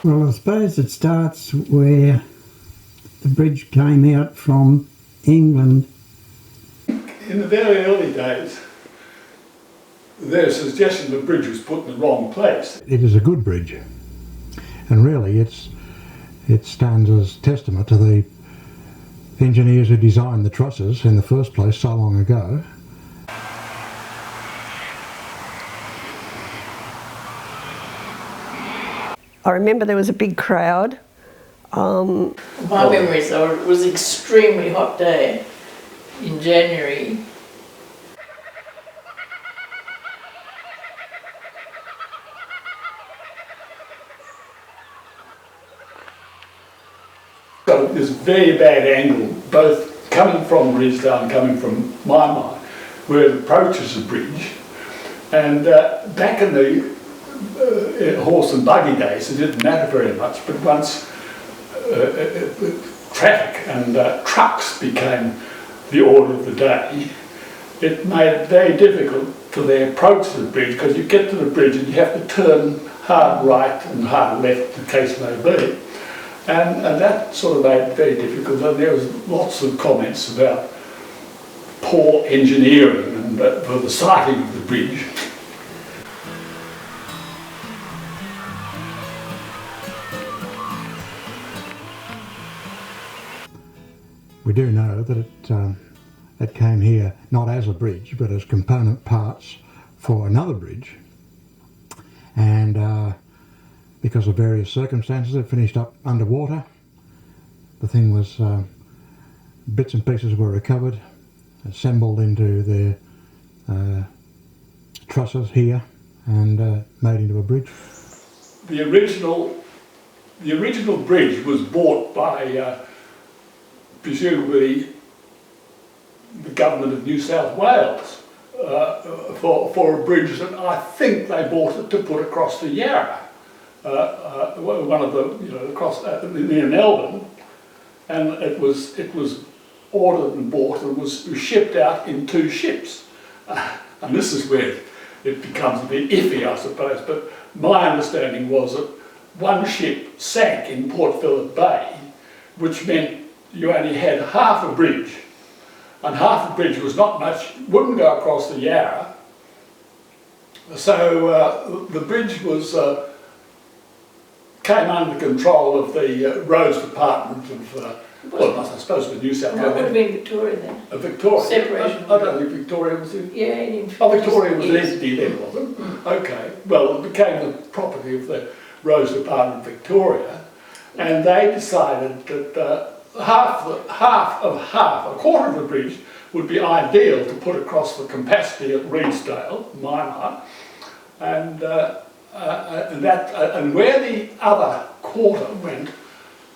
Well, I suppose it starts where the bridge came out from England. In the very early days, there's a suggestion the bridge was put in the wrong place. It is a good bridge, and really it stands as testament to the engineers who designed the trusses in the first place so long ago. I remember there was a big crowd. My memories are it was an extremely hot day in January. Got this very bad angle, both coming from Redesdale and coming from my mine, where it approaches the bridge. And back in the horse and buggy days, it didn't matter very much, but once traffic and trucks became the order of the day, it made it very difficult for the approach to the bridge, because you get to the bridge and you have to turn hard right and hard left, the case may be. And that sort of made it very difficult, and there was lots of comments about poor engineering and for the siting of the bridge. We do know that it came here not as a bridge but as component parts for another bridge, and because of various circumstances it finished up underwater. The thing was, bits and pieces were recovered, assembled into their trusses here and made into a bridge. The original bridge was bought by presumably the government of New South Wales for a bridge that I think they bought it to put across the Yarra, one of the across near Melbourne, and it was ordered and bought and was shipped out in 2 ships, and this is where it becomes a bit iffy, I suppose. But my understanding was that one ship sank in Port Phillip Bay, which meant you only had half a bridge, and half a bridge was not much, wouldn't go across the Yarra. So the bridge was came under control of the Roads Department of, well, I suppose with New South Wales. No, it would have been Victoria then. Victoria? Separation. I don't think Victoria was in... Yeah, in... Oh, Victoria was empty then, wasn't it? Okay. Well, it became the property of the Roads Department of Victoria, and they decided that a quarter of the bridge would be ideal to put across the capacity at Redesdale, my mine, and where the other quarter went,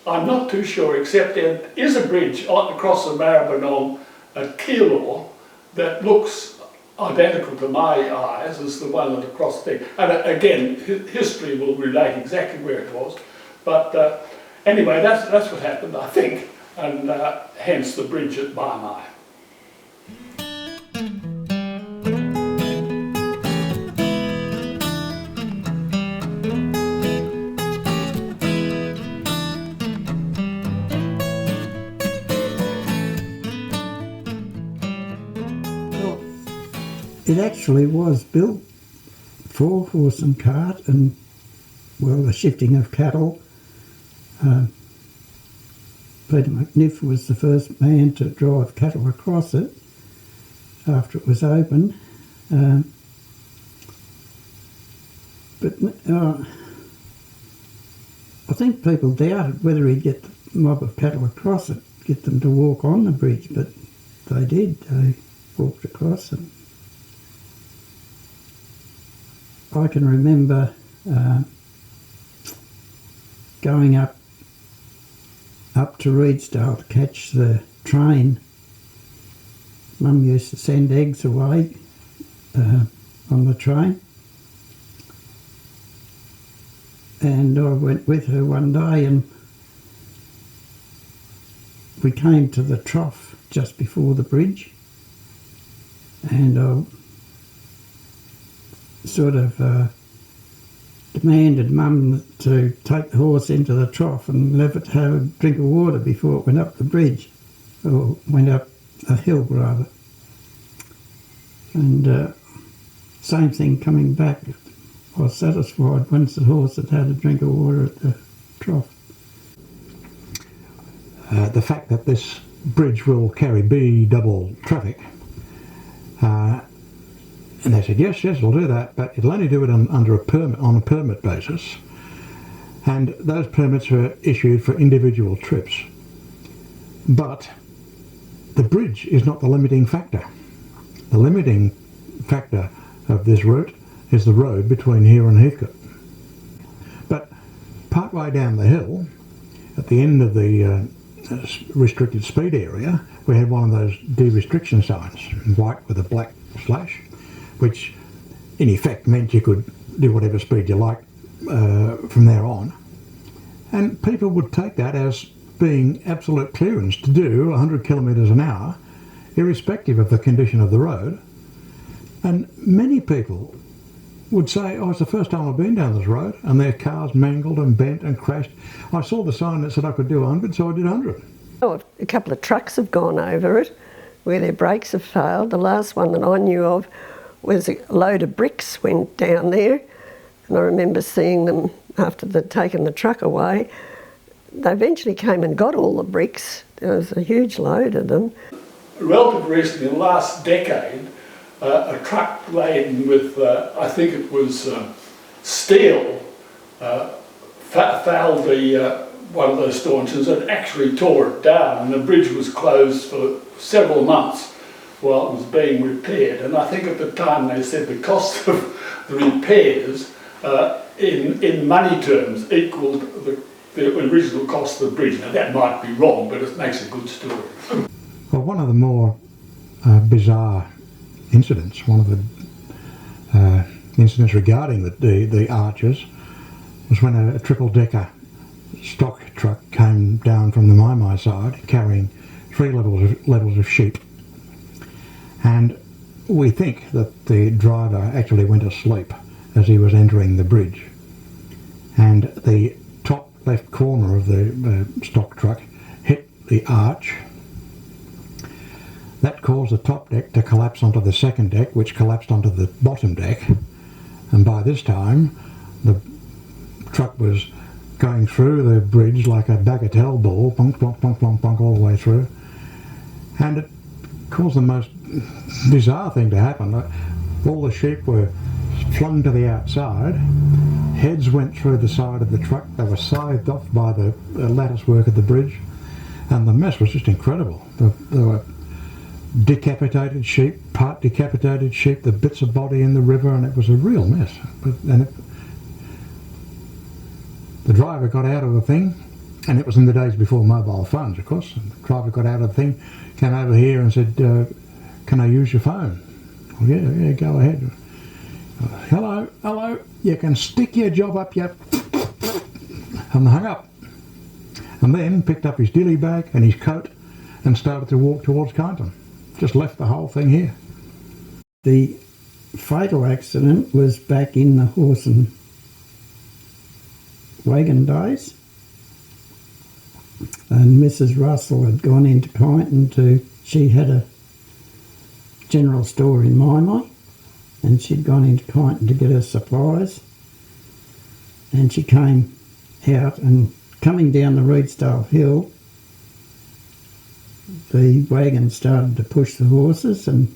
I'm not too sure, except there is a bridge across the Maribyrnong at Keilor that looks identical to my eyes as the one that across there. And again, history will relate exactly where it was, but anyway, that's what happened, I think, and hence the bridge at Barmai. It actually was built for horse and cart and, well, the shifting of cattle. Peter McNiff was the first man to drive cattle across it after it was opened. But I think people doubted whether he'd get the mob of cattle across it, get them to walk on the bridge, but they did. They walked across it. I can remember going up to Redesdale to catch the train. Mum used to send eggs away on the train, and I went with her one day, and we came to the trough just before the bridge, and I sort of demanded Mum to take the horse into the trough and let it have a drink of water before it went up the bridge, or went up a hill rather. And same thing coming back. I was satisfied once the horse had had a drink of water at the trough. The fact that this bridge will carry B double traffic, and they said yes, we'll do that, but it'll only do it under a permit, on a permit basis, and those permits are issued for individual trips. But the bridge is not the limiting factor. The limiting factor of this route is the road between here and Heathcote. But partway down the hill, at the end of the restricted speed area, we had one of those de-restriction signs, white with a black slash, which in effect meant you could do whatever speed you liked from there on. And people would take that as being absolute clearance to do 100 kilometres an hour, irrespective of the condition of the road. And many people would say, oh, it's the first time I've been down this road, and their cars mangled and bent and crashed. I saw the sign that said I could do 100, so I did 100. Oh, a couple of trucks have gone over it where their brakes have failed. The last one that I knew of was a load of bricks went down there, and I remember seeing them after they'd taken the truck away. They eventually came and got all the bricks. There was a huge load of them. Relatively recently, in the last decade, a truck laden with, I think it was steel, fouled one of those stanchions and actually tore it down, and the bridge was closed for several months while it was being repaired. And I think at the time they said the cost of the repairs in money terms equaled the original cost of the bridge. Now that might be wrong, but it makes a good story. Well, one of the more bizarre incidents, one of the incidents regarding the arches, was when a triple-decker stock truck came down from the Mai side carrying 3 levels of sheep, and we think that the driver actually went asleep as he was entering the bridge, and the top left corner of the stock truck hit the arch. That caused the top deck to collapse onto the second deck, which collapsed onto the bottom deck, and by this time the truck was going through the bridge like a bagatelle ball, bonk, bonk, bonk, bonk, bonk, all the way through. And it caused the most bizarre thing to happen. All the sheep were flung to the outside, heads went through the side of the truck, they were scythed off by the lattice work of the bridge, and the mess was just incredible. There were decapitated sheep, part decapitated sheep, the bits of body in the river, and it was a real mess. The driver got out of the thing, and it was in the days before mobile phones, of course. And the driver got out of the thing, came over here and said, can I use your phone? Well, yeah, go ahead. Hello, you can stick your job up your... and hung up. And then picked up his dilly bag and his coat and started to walk towards Kyneton. Just left the whole thing here. The fatal accident was back in the horse and wagon days, and Mrs. Russell had gone into Kyneton she had a general store in Mai, and she'd gone into Kyneton to get her supplies, and she came out, and coming down the Redesdale hill, the wagon started to push the horses, and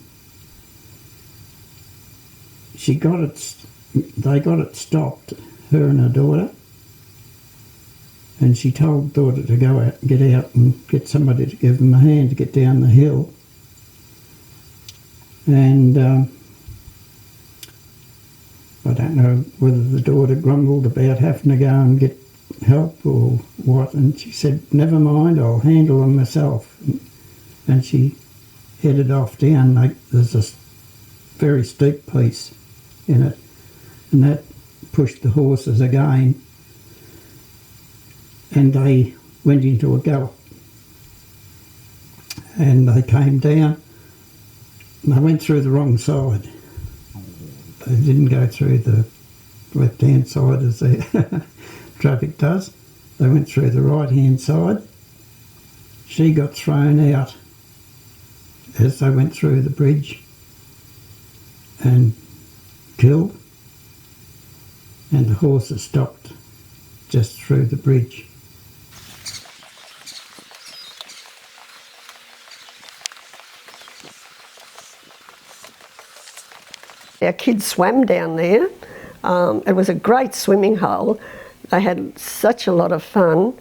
they got it stopped, her and her daughter, and she told daughter to go out and get somebody to give them a hand to get down the hill. And I don't know whether the daughter grumbled about having to go and get help or what, and she said, never mind, I'll handle them myself. And she headed off down. There's a very steep piece in it, and that pushed the horses again, and they went into a gallop, and they came down, and they went through the wrong side. They didn't go through the left-hand side as the traffic does. They went through the right-hand side. She got thrown out as they went through the bridge and killed, and the horses stopped just through the bridge. Our kids swam down there. It was a great swimming hole. They had such a lot of fun,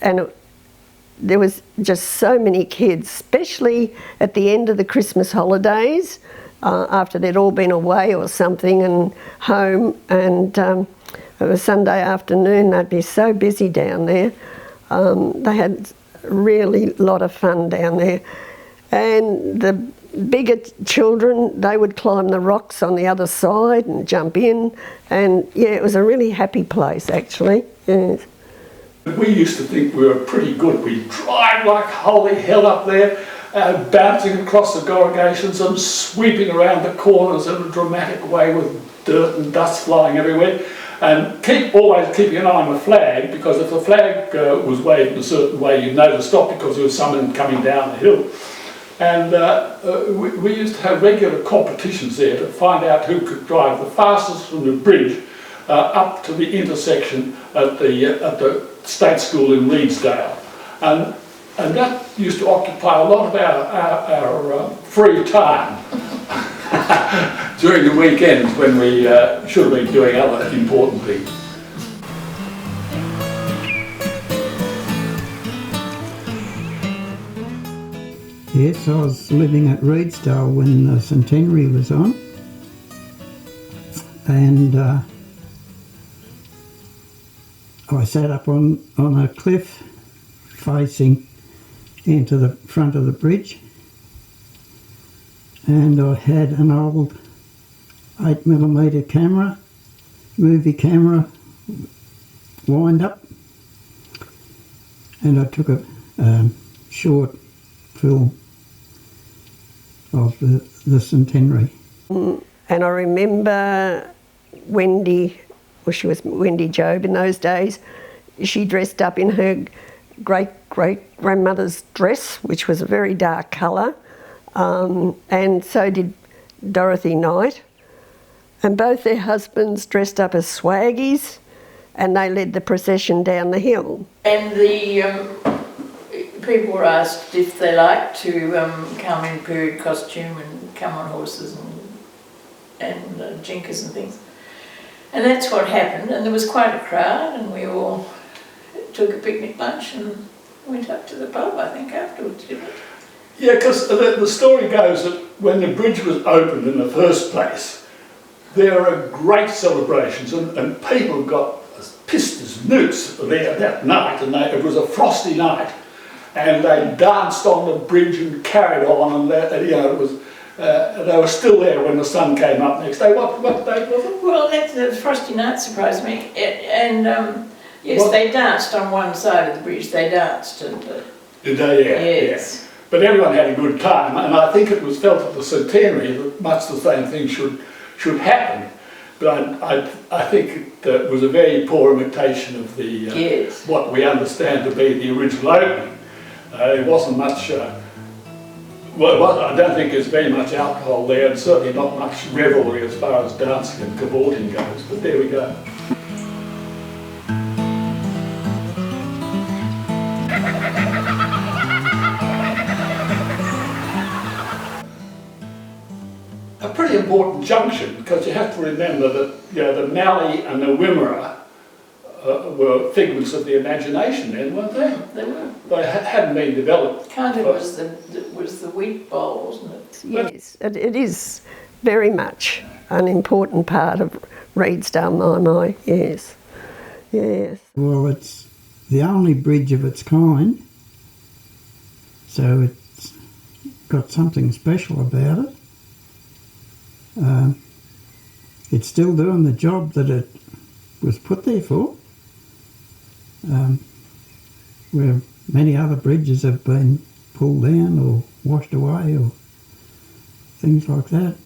and there was just so many kids, especially at the end of the Christmas holidays, after they'd all been away or something and home, and it was Sunday afternoon. They'd be so busy down there. They had really a lot of fun down there, and the bigger children, they would climb the rocks on the other side and jump in, and yeah, it was a really happy place actually. Yes. We used to think we were pretty good. We'd drive like holy hell up there, bouncing across the corrugations and sweeping around the corners in a dramatic way with dirt and dust flying everywhere, and always keeping an eye on the flag, because if the flag was waved in a certain way, you'd know to stop because there was someone coming down the hill. And we used to have regular competitions there to find out who could drive the fastest from the bridge up to the intersection at the state school in Redesdale. And that used to occupy a lot of our free time during the weekends when we should have been doing other important things. Yes, I was living at Redesdale when the centenary was on, and I sat up on a cliff facing into the front of the bridge, and I had an old 8mm camera, movie camera, wind up, and I took a short film of the centenary. And I remember Wendy, well, she was Wendy Job in those days. She dressed up in her great-great-grandmother's dress, which was a very dark colour, and so did Dorothy Knight. And both their husbands dressed up as swaggies, and they led the procession down the hill. And the people were asked if they liked to come in period costume and come on horses and jinkers and things. And that's what happened, and there was quite a crowd, and we all took a picnic lunch and went up to the pub, I think, afterwards, didn't we? Yeah, because the story goes that when the bridge was opened in the first place, there were great celebrations, and people got pissed as newts there that night, and it was a frosty night. And they danced on the bridge and carried on, and it was. They were still there when the sun came up next day. What date was it? Well, the frosty night surprised me, and yes, what? They danced on one side of the bridge. They danced, and did they? Yeah. Yes. Yeah. But everyone had a good time, and I think it was felt at the centenary that much the same thing should happen. But I think it was a very poor imitation of the yes. what we understand to be the original opening. There wasn't much, well, I don't think there's very much alcohol there, and certainly not much revelry as far as dancing and cavorting goes, but there we go. A pretty important junction, because you have to remember that the Mallee and the Wimmera were figments of the imagination then, weren't they? They were. They hadn't been developed. Kind of was the wheat bowl, wasn't it? Yes, it is very much an important part of Redesdale, my, yes. Yes. Well, it's the only bridge of its kind, so it's got something special about it. It's still doing the job that it was put there for, where many other bridges have been pulled down or washed away or things like that.